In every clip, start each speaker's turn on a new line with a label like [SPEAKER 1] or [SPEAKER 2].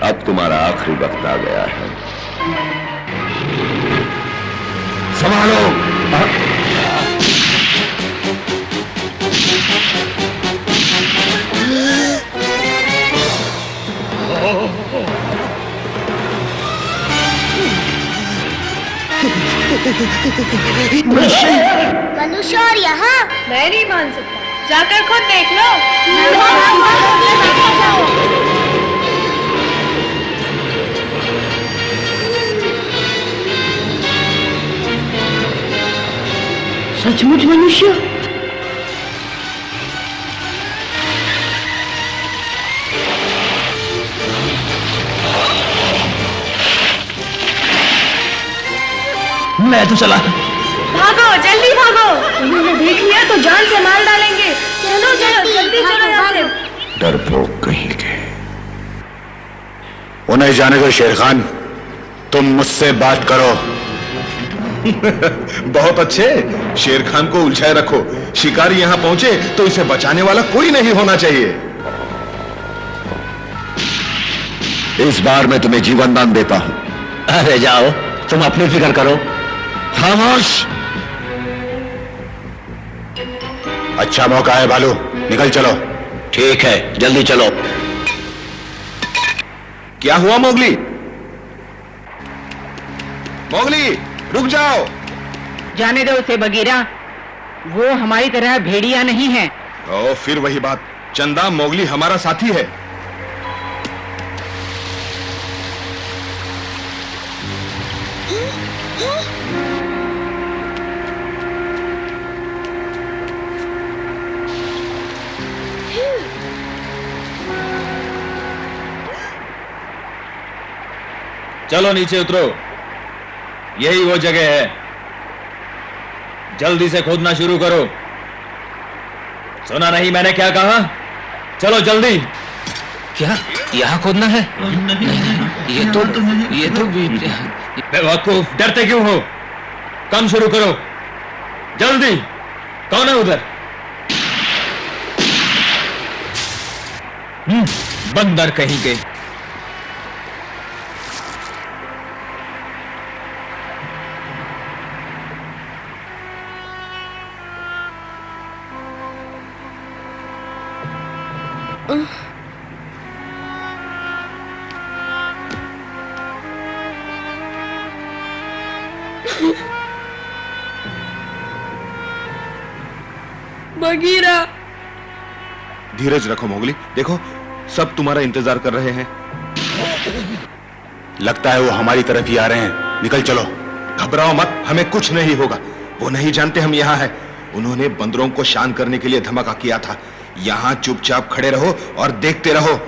[SPEAKER 1] अब तुम्हारा आखिरी वक्त आ गया है।
[SPEAKER 2] संभालो।
[SPEAKER 3] मनुष्य और यहाँ
[SPEAKER 4] मैं नहीं मान सकता, जाकर खुद देख लो।
[SPEAKER 3] सचमुच मनुष्य?
[SPEAKER 2] मैं तो चला।
[SPEAKER 4] भागो, जल्दी भागो। उन्होंने देख लिया तो जान से मार डालेंगे। चलो चलो, जल्दी चलो यहाँ से।
[SPEAKER 1] डरपोक कहीं के।
[SPEAKER 2] उन्हें जाने दो शेर खान, तुम मुझसे बात करो।
[SPEAKER 5] बहुत अच्छे, शेर खान को उलझाए रखो। शिकारी यहाँ पहुंचे तो इसे बचाने वाला कोई नहीं होना चाहिए।
[SPEAKER 2] इस बार मैं तुम्हें जीवन दान देता हूं। अरे जाओ, तुम अपनी फिक्र करो। खामोश। अच्छा मौका है भालू, निकल चलो। ठीक है, जल्दी चलो।
[SPEAKER 5] क्या हुआ मोगली? मोगली, रुक जाओ।
[SPEAKER 6] जाने दो उसे बगीरा, वो हमारी तरह भेड़िया नहीं है।
[SPEAKER 5] ओ, फिर वही बात। चंदा, मोगली हमारा साथी है।
[SPEAKER 7] चलो नीचे उतरो, यही वो जगह है। जल्दी से खोदना शुरू करो। सुना नहीं मैंने क्या कहा? चलो जल्दी।
[SPEAKER 2] क्या यहाँ खोदना है? नहीं, ये तो
[SPEAKER 7] बेवकूफ, डरते क्यों हो? काम शुरू करो जल्दी। कौन है उधर? बंदर कहीं के।
[SPEAKER 4] बगीरा,
[SPEAKER 5] धीरज रखो मोगली, देखो सब तुम्हारा इंतजार कर रहे हैं।
[SPEAKER 2] लगता है वो हमारी तरफ ही आ रहे हैं। निकल चलो।
[SPEAKER 5] घबराओ मत, हमें कुछ नहीं होगा। वो नहीं जानते हम यहाँ हैं। उन्होंने बंदरों को शांत करने के लिए धमाका किया था। यहाँ चुपचाप खड़े रहो और देखते रहो।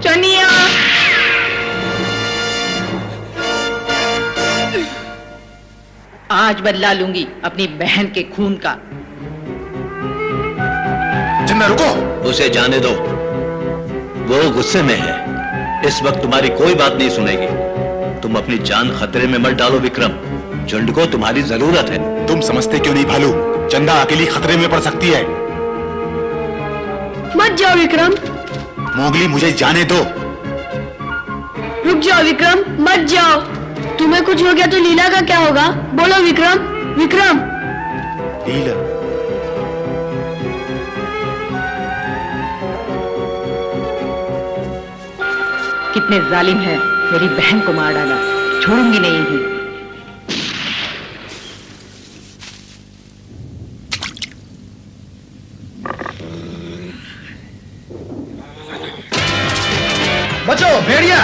[SPEAKER 4] चनिया,
[SPEAKER 6] आज बदला लूंगी अपनी बहन के खून का।
[SPEAKER 2] चंदा रुको। उसे जाने दो, वो गुस्से में है। इस वक्त तुम्हारी कोई बात नहीं सुनेगी। तुम अपनी जान खतरे में मत डालो विक्रम, झुंड को तुम्हारी जरूरत है।
[SPEAKER 5] तुम समझते क्यों नहीं भालू, चंदा अकेली खतरे में पड़ सकती है।
[SPEAKER 4] मत जाओ विक्रम।
[SPEAKER 5] मोगली, मुझे जाने दो।
[SPEAKER 4] रुक जाओ विक्रम, मत जाओ। तुम्हें कुछ हो गया तो लीला का क्या होगा? बोलो विक्रम। विक्रम,
[SPEAKER 5] लीला,
[SPEAKER 6] कितने जालिम है, मेरी बहन को मार डाला। छोड़ूंगी नहीं ही।
[SPEAKER 7] बचो भेड़िया।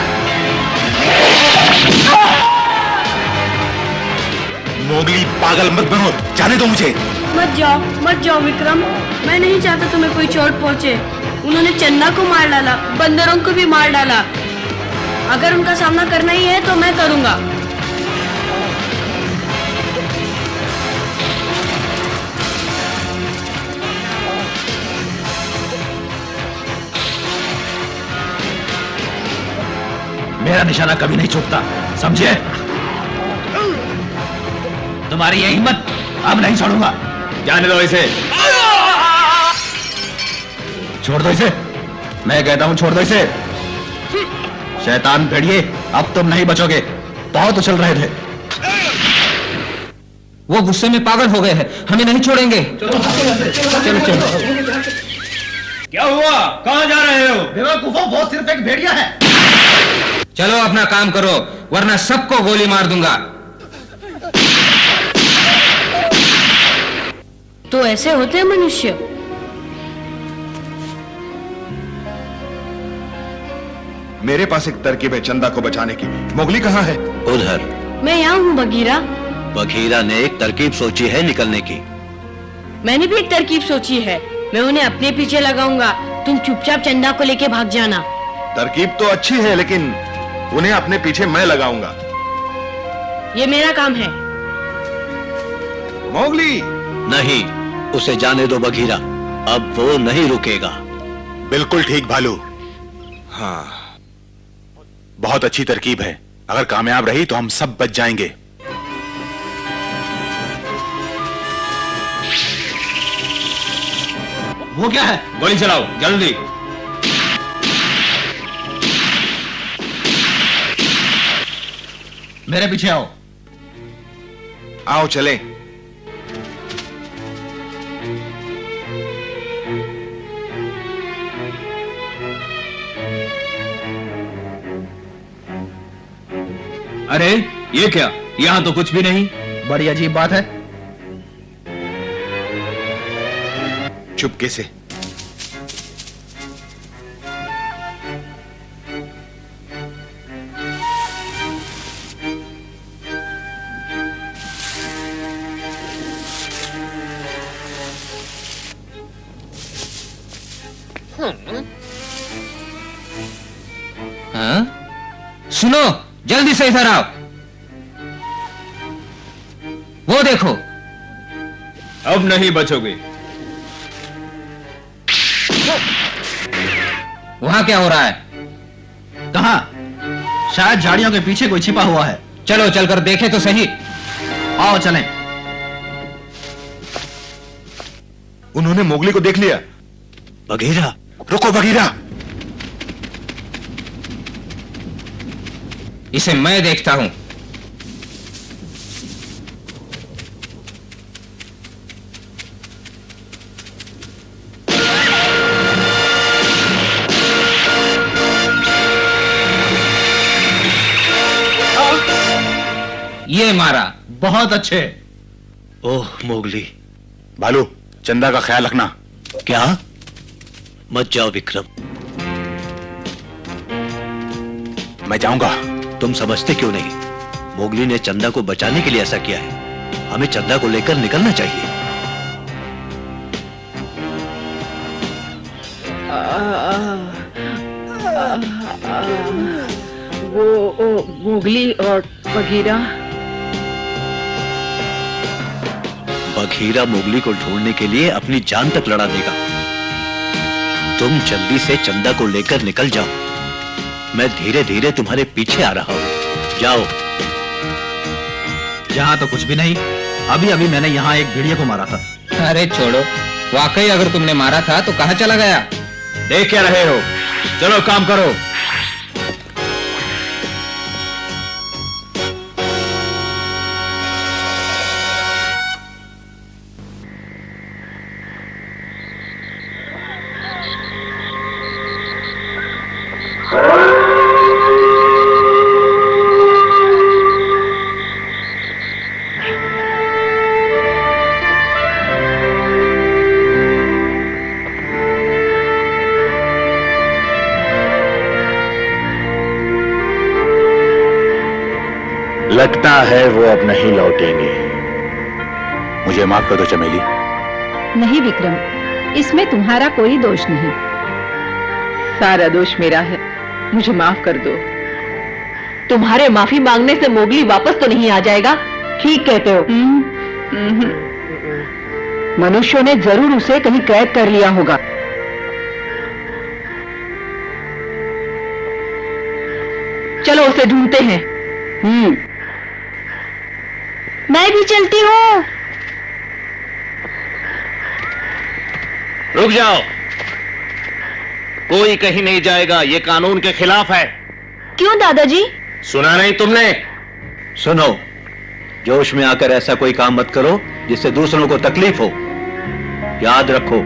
[SPEAKER 5] मोगली पागल मत बनो, जाने दो मुझे।
[SPEAKER 4] मत जाओ विक्रम। मैं नहीं चाहता तुम्हें कोई चोट पहुंचे। उन्होंने चन्ना को मार डाला, बंदरों को भी मार डाला। अगर उनका सामना करना ही है तो मैं करूंगा।
[SPEAKER 7] मेरा निशाना कभी नहीं चूकता, समझे? तुम्हारी ये हिम्मत अब नहीं छोड़ूंगा। जाने दो इसे, छोड़ दो इसे, मैं कहता हूं छोड़ दो इसे। शैतान भेड़िए, अब तुम नहीं बचोगे। बहुत उछल रहे थे। वो गुस्से में पागल हो गए हैं, हमें नहीं छोड़ेंगे। चलो चलो। क्या हुआ, कहां जा रहे हो? बेवकूफों, वो सिर्फ एक भेड़िया है। चलो अपना काम करो, वरना सबको गोली मार दूंगा।
[SPEAKER 4] तो ऐसे होते हैं मनुष्य।
[SPEAKER 5] मेरे पास एक तरकीब है चंदा को बचाने की। मोगली कहाँ है?
[SPEAKER 2] उधर।
[SPEAKER 4] मैं यहाँ हूँ बगीरा।
[SPEAKER 2] बघीरा ने एक तरकीब सोची है निकलने की।
[SPEAKER 4] मैंने भी एक तरकीब सोची है, मैं उन्हें अपने पीछे लगाऊंगा। तुम चुपचाप चंदा को लेके भाग जाना।
[SPEAKER 5] तरकीब तो अच्छी है, लेकिन उन्हें अपने पीछे मैं लगाऊंगा।
[SPEAKER 4] ये मेरा काम है।
[SPEAKER 5] मोगली!
[SPEAKER 2] नहीं, उसे जाने दो बघीरा, अब वो नहीं रुकेगा।
[SPEAKER 8] बिल्कुल ठीक भालू।
[SPEAKER 5] हाँ,
[SPEAKER 8] बहुत अच्छी तरकीब है। अगर कामयाब रही तो हम सब बच जाएंगे।
[SPEAKER 7] वो क्या है? गोली चलाओ जल्दी। मेरे पीछे आओ।
[SPEAKER 5] आओ चले।
[SPEAKER 7] अरे ये क्या, यहां तो कुछ भी नहीं। बड़ी अजीब बात है।
[SPEAKER 5] चुपके से।
[SPEAKER 7] हाँ? सुनो, जल्दी से इधर आओ। वो देखो। अब नहीं बचोगे। वहां क्या हो रहा है? कहां? शायद झाड़ियों के पीछे कोई छिपा हुआ है। चलो चलकर देखें तो सही। आओ चलें।
[SPEAKER 5] उन्होंने मोगली को देख लिया।
[SPEAKER 2] बघीरा,
[SPEAKER 8] रुको बघीरा।
[SPEAKER 7] इसे मैं देखता हूं। ये मारा। बहुत अच्छे।
[SPEAKER 2] ओह मोगली।
[SPEAKER 8] भालू, चंदा का ख्याल रखना।
[SPEAKER 2] क्या? मत जाओ विक्रम।
[SPEAKER 8] मैं जाऊंगा।
[SPEAKER 2] तुम समझते क्यों नहीं? मोगली ने चंदा को बचाने के लिए ऐसा किया है। हमें चंदा को लेकर निकलना चाहिए।
[SPEAKER 6] वो मोगली और बघीरा।
[SPEAKER 2] बघीरा मोगली को ढूंढने के लिए अपनी जान तक लड़ा देगा। तुम जल्दी से चंदा को लेकर निकल जाओ। मैं धीरे धीरे तुम्हारे पीछे आ रहा हूं। जाओ।
[SPEAKER 7] यहाँ तो कुछ भी नहीं। अभी अभी मैंने यहाँ एक भेड़िया को मारा था। अरे छोड़ो, वाकई अगर तुमने मारा था तो कहाँ चला गया? देख क्या रहे हो? चलो काम करो।
[SPEAKER 8] लगता है वो अब नहीं लौटेंगे। मुझे माफ कर दो चमेली।
[SPEAKER 6] नहीं विक्रम, इसमें तुम्हारा कोई दोष नहीं। सारा दोष मेरा है, मुझे माफ कर दो।
[SPEAKER 9] तुम्हारे माफी मांगने से मोगली वापस तो नहीं आ जाएगा। ठीक कहते हो। मनुष्यों ने जरूर उसे कहीं कैद कर लिया होगा। चलो उसे ढूंढते हैं।
[SPEAKER 3] मैं भी चलती हूँ।
[SPEAKER 10] रुक जाओ, कोई कहीं नहीं जाएगा, ये कानून के खिलाफ है।
[SPEAKER 4] क्यों दादाजी?
[SPEAKER 10] सुना नहीं तुमने?
[SPEAKER 2] सुनो, जोश में आकर ऐसा कोई काम मत करो जिससे दूसरों को तकलीफ हो। याद रखो,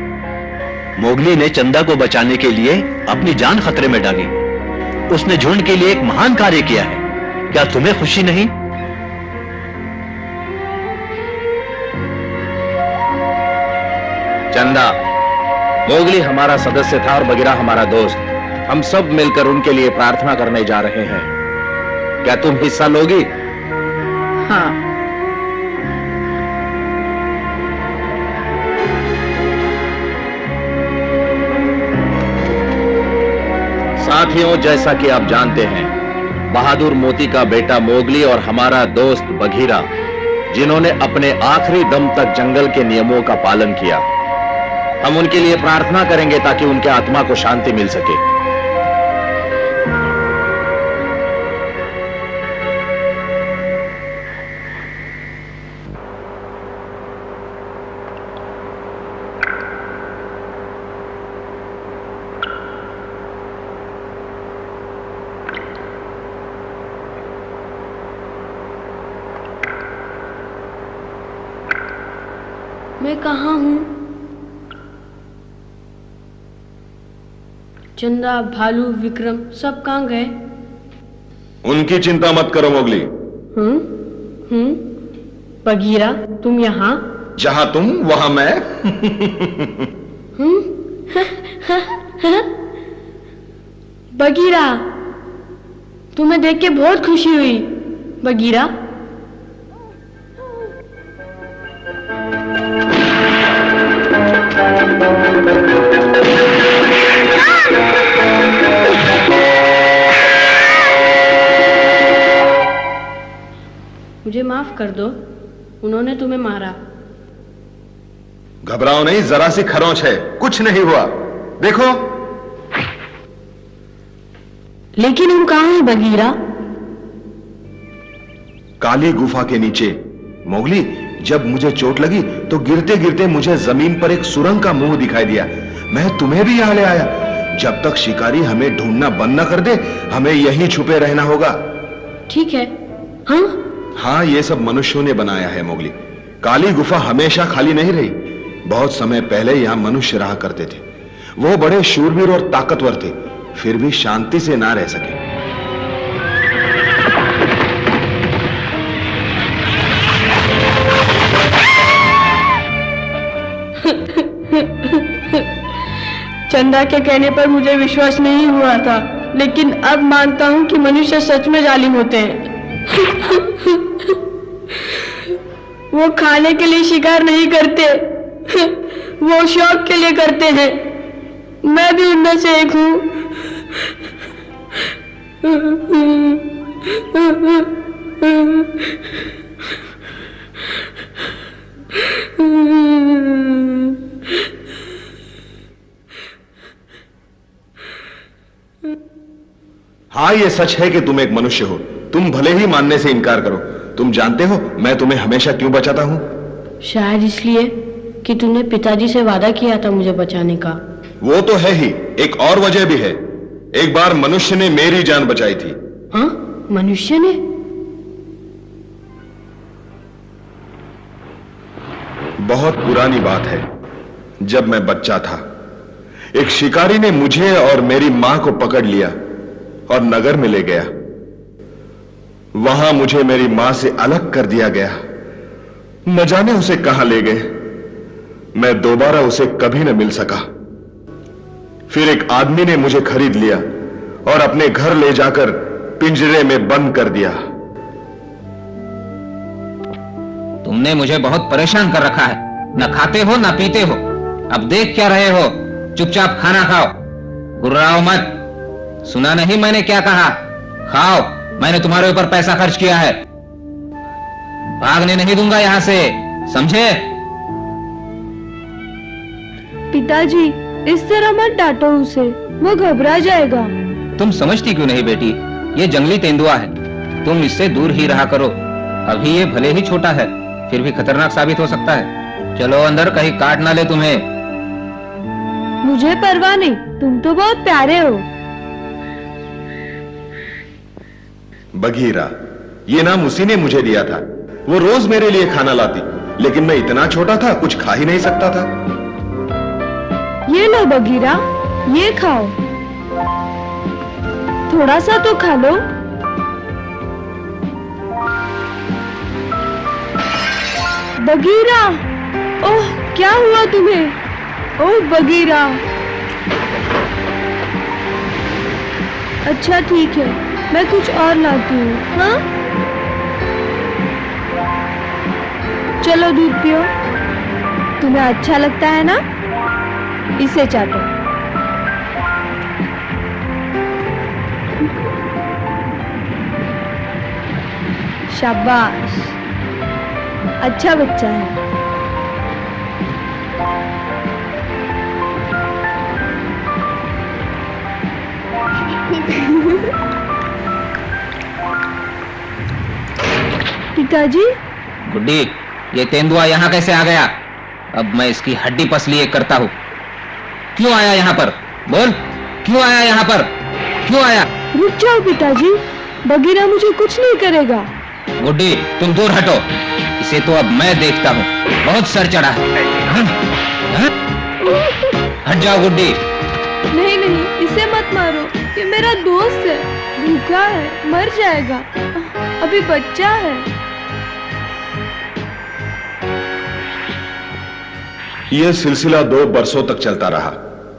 [SPEAKER 2] मोगली ने चंदा को बचाने के लिए अपनी जान खतरे में डाली। उसने झुंड के लिए एक महान कार्य किया है। क्या तुम्हें खुशी नहीं?
[SPEAKER 10] चंदा, मोगली हमारा सदस्य था और बगीरा हमारा दोस्त। हम सब मिलकर उनके लिए प्रार्थना करने जा रहे हैं। क्या तुम हिस्सा लोगी?
[SPEAKER 6] हाँ।
[SPEAKER 10] साथियों, जैसा कि आप जानते हैं, बहादुर मोती का बेटा मोगली और हमारा दोस्त बघीरा, जिन्होंने अपने आखिरी दम तक जंगल के नियमों का पालन किया, हम उनके लिए प्रार्थना करेंगे ताकि उनके आत्मा को शांति मिल सके।
[SPEAKER 4] मैं कहाँ हूँ? चंदा, भालू, विक्रम सब कहाँ गए?
[SPEAKER 5] उनकी चिंता मत करो मोगली।
[SPEAKER 4] बगीरा, तुम यहाँ?
[SPEAKER 5] जहां तुम वहां मैं।
[SPEAKER 4] बगीरा, तुम्हें देख के बहुत खुशी हुई। बगीरा, मुझे माफ कर दो, उन्होंने तुम्हें मारा।
[SPEAKER 5] घबराओ नहीं, जरा सी खरोंच है, कुछ नहीं हुआ। देखो।
[SPEAKER 4] लेकिन हम कहाँ हैं बगीरा?
[SPEAKER 5] काली गुफा के नीचे। मोगली, जब मुझे चोट लगी तो गिरते गिरते मुझे जमीन पर एक सुरंग का मुंह दिखाई दिया। मैं तुम्हें भी यहां ले आया। जब तक शिकारी हमें ढूंढना बंद न कर दे, हमें यहीं छुपे रहना होगा।
[SPEAKER 4] ठीक है। हाँ
[SPEAKER 5] हाँ, ये सब मनुष्यों ने बनाया है मोगली। काली गुफा हमेशा खाली नहीं रही। बहुत समय पहले यहां मनुष्य रहा करते थे। वो बड़े शूरवीर और ताकतवर थे, फिर भी शांति से ना रह सके।
[SPEAKER 4] चंदा के कहने पर मुझे विश्वास नहीं हुआ था, लेकिन अब मानता हूं कि मनुष्य सच में जालिम होते हैं। वो खाने के लिए शिकार नहीं करते, वो शौक के लिए करते हैं। मैं भी उनमें से एक हूं।
[SPEAKER 5] हाँ, ये सच है कि तुम एक मनुष्य हो। तुम भले ही मानने से इनकार करो। तुम जानते हो मैं तुम्हें हमेशा क्यों बचाता हूं?
[SPEAKER 4] शायद इसलिए कि तुमने पिताजी से वादा किया था मुझे बचाने का।
[SPEAKER 5] वो तो है ही, एक और वजह भी है। एक बार मनुष्य ने मेरी जान बचाई थी।
[SPEAKER 4] हाँ, मनुष्य ने?
[SPEAKER 5] बहुत पुरानी बात है। जब मैं बच्चा था, एक शिकारी ने मुझे और मेरी मां को पकड़ लिया और नगर में ले गया। वहां मुझे मेरी मां से अलग कर दिया गया। न जाने उसे कहां ले गए। मैं दोबारा उसे कभी न मिल सका। फिर एक आदमी ने मुझे खरीद लिया और अपने घर ले जाकर पिंजरे में बंद कर दिया।
[SPEAKER 7] तुमने मुझे बहुत परेशान कर रखा है। न खाते हो न पीते हो। अब देख क्या रहे हो? चुपचाप खाना खाओ, गुर्राओ मत। सुना नहीं मैंने क्या कहा? खाओ, मैंने तुम्हारे ऊपर पैसा खर्च किया है। भागने नहीं दूंगा यहां से, समझे?
[SPEAKER 4] पिताजी, इस तरह मत डांटो उसे, वो घबरा जाएगा।
[SPEAKER 7] तुम समझती क्यों नहीं बेटी? ये जंगली तेंदुआ है, तुम इससे दूर ही रहा करो। अभी ये भले ही छोटा है, फिर भी खतरनाक साबित हो सकता है। चलो अंदर, कहीं काट ना ले तुम्हें।
[SPEAKER 4] मुझे परवाह नहीं, तुम तो बहुत प्यारे हो।
[SPEAKER 5] बघीरा, ये नाम उसी ने मुझे दिया था। वो रोज मेरे लिए खाना लाती, लेकिन मैं इतना छोटा था, कुछ खा ही नहीं सकता था।
[SPEAKER 4] ये लो बघीरा, ये खाओ, थोड़ा सा तो खा लो। बघीरा, ओह क्या हुआ तुम्हें? ओह बघीरा। अच्छा ठीक है, मैं कुछ और लाती हूँ। हाँ चलो दूध पियो, तुम्हें अच्छा लगता है ना? इसे चाटो। शाबाश, अच्छा बच्चा है। पिताजी।
[SPEAKER 7] गुड्डी, ये तेंदुआ यहाँ कैसे आ गया? अब मैं इसकी हड्डी पसली एक करता हूँ। क्यों आया यहाँ पर? बोल, क्यों आया यहाँ पर? क्यों आया?
[SPEAKER 4] रुक जाओ पिताजी, बघीरा मुझे कुछ नहीं करेगा।
[SPEAKER 7] गुड्डी, तुम दूर हटो, इसे तो अब मैं देखता हूँ। बहुत सर चढ़ा है। हाँ? हाँ? हट जाओ गुड्डी।
[SPEAKER 4] नहीं नहीं, इसे मत मारो, ये मेरा दोस्त है, भूखा है, मर जाएगा, अभी बच्चा है।
[SPEAKER 5] यह सिलसिला 2 बरसों तक चलता रहा।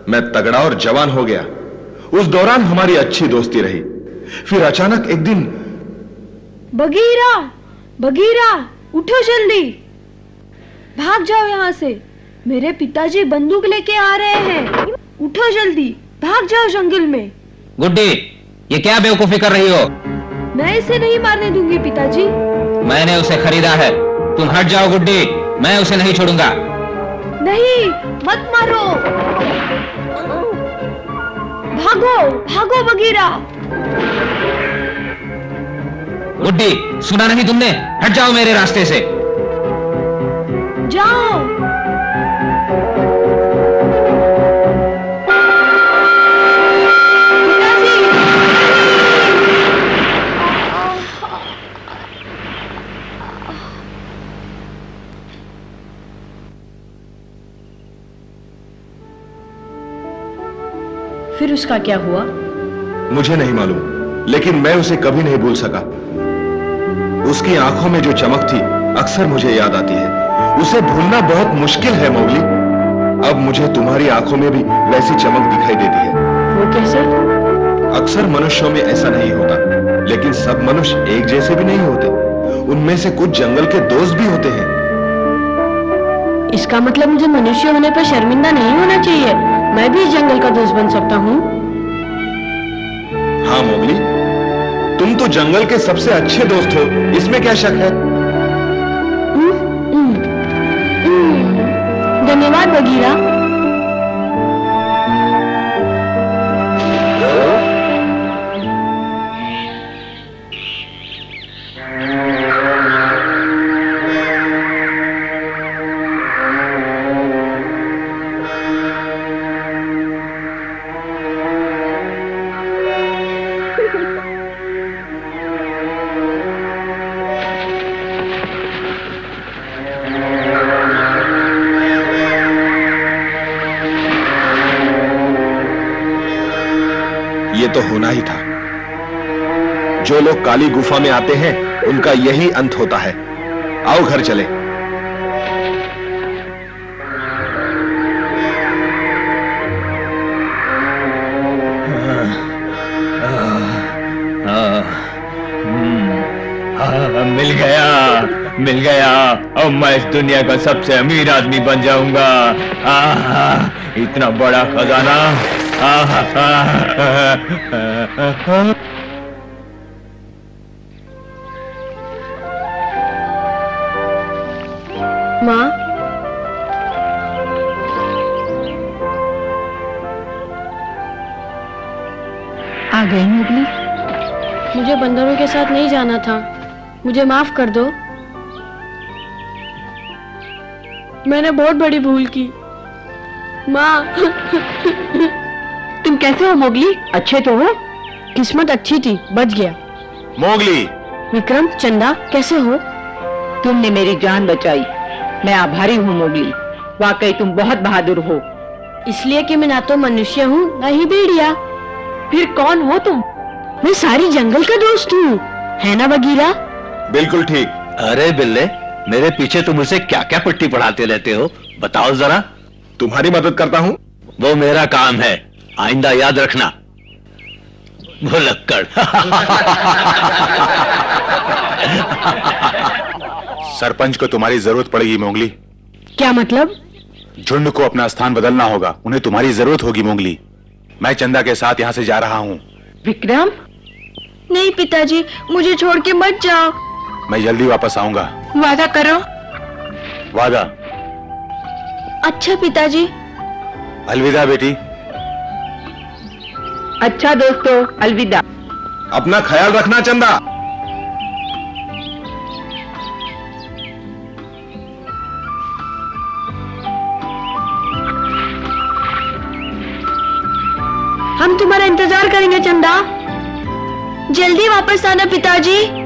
[SPEAKER 5] मैं तगड़ा और जवान हो गया। उस दौरान हमारी अच्छी दोस्ती रही। फिर अचानक एक दिन,
[SPEAKER 4] बघीरा, बघीरा, उठो जल्दी, भाग जाओ यहाँ से, मेरे पिताजी बंदूक लेके आ रहे हैं। उठो जल्दी, भाग जाओ जंगल में।
[SPEAKER 7] गुड्डी, ये क्या बेवकूफी कर रही हो?
[SPEAKER 4] मैं इसे नहीं मारने दूंगी पिताजी।
[SPEAKER 7] मैंने उसे खरीदा है, तुम हट जाओ गुड्डी, मैं उसे नहीं छोड़ूंगा।
[SPEAKER 4] नहीं, मत मारो, भागो भागो बघीरा।
[SPEAKER 7] गुड्डी, सुना नहीं तुमने? हट जाओ मेरे रास्ते से।
[SPEAKER 4] जाओ।
[SPEAKER 9] फिर उसका क्या हुआ?
[SPEAKER 5] मुझे नहीं मालूम, लेकिन मैं उसे कभी नहीं भूल सका। उसकी आंखों में जो चमक थी अक्सर मुझे याद आती है। उसे भूलना बहुत मुश्किल है मोगली। अब मुझे तुम्हारी आंखों में भी वैसी चमक दिखाई देती है।
[SPEAKER 9] वो कैसे?
[SPEAKER 5] अक्सर मनुष्यों में ऐसा नहीं होता, लेकिन सब मनुष्य एक जैसे भी नहीं होते। उनमें से कुछ जंगल के दोस्त भी होते हैं।
[SPEAKER 9] इसका मतलब मुझे मनुष्य होने पर शर्मिंदा नहीं होना चाहिए। मैं भी इस जंगल का दोस्त बन सकता हूँ।
[SPEAKER 5] हाँ मोगली, तुम तो जंगल के सबसे अच्छे दोस्त हो, इसमें क्या शक है?
[SPEAKER 9] धन्यवाद बघीरा।
[SPEAKER 5] ये तो होना ही था। जो लोग काली गुफा में आते हैं उनका यही अंत होता है। आओ घर चले।
[SPEAKER 11] मिल गया। अब मैं इस दुनिया का सबसे अमीर आदमी बन जाऊंगा। इतना बड़ा खजाना।
[SPEAKER 4] माँ,
[SPEAKER 6] आ गई मोगली?
[SPEAKER 4] मुझे बंदरों के साथ नहीं जाना था, मुझे माफ कर दो। मैंने बहुत बड़ी भूल की।
[SPEAKER 9] माँ।
[SPEAKER 6] तुम कैसे हो मोगली? अच्छे तो हो?
[SPEAKER 9] किस्मत अच्छी थी, बच गया।
[SPEAKER 8] मोगली।
[SPEAKER 9] विक्रम, चंदा कैसे हो?
[SPEAKER 6] तुमने मेरी जान बचाई, मैं आभारी हूँ मोगली। वाकई तुम बहुत बहादुर हो।
[SPEAKER 9] इसलिए कि मैं ना तो मनुष्य हूँ ना ही भेड़िया।
[SPEAKER 6] फिर कौन हो तुम?
[SPEAKER 9] मैं सारी जंगल का दोस्त हूँ, है ना बगीरा?
[SPEAKER 5] बिल्कुल ठीक।
[SPEAKER 2] अरे बिल्ले, मेरे पीछे तुम उसे क्या क्या पट्टी पढ़ाते रहते हो, बताओ जरा।
[SPEAKER 5] तुम्हारी मदद करता हूँ।
[SPEAKER 2] वो मेरा काम है, आइंदा याद रखना। भुलक्कड़।
[SPEAKER 8] सरपंच को तुम्हारी जरूरत पड़ेगी मोगली।
[SPEAKER 9] क्या मतलब?
[SPEAKER 8] झुंड को अपना स्थान बदलना होगा, उन्हें तुम्हारी जरूरत होगी मोगली। मैं चंदा के साथ यहाँ से जा रहा हूँ।
[SPEAKER 6] विक्रम?
[SPEAKER 4] नहीं पिताजी, मुझे छोड़ के मत जाओ।
[SPEAKER 8] मैं जल्दी वापस आऊंगा।
[SPEAKER 6] वादा करो।
[SPEAKER 8] वादा।
[SPEAKER 4] अच्छा पिताजी।
[SPEAKER 8] अलविदा बेटी।
[SPEAKER 6] अच्छा दोस्तों, अलविदा।
[SPEAKER 5] अपना ख्याल रखना चंदा।
[SPEAKER 4] हम तुम्हारा इंतजार करेंगे चंदा। जल्दी वापस आना पिताजी।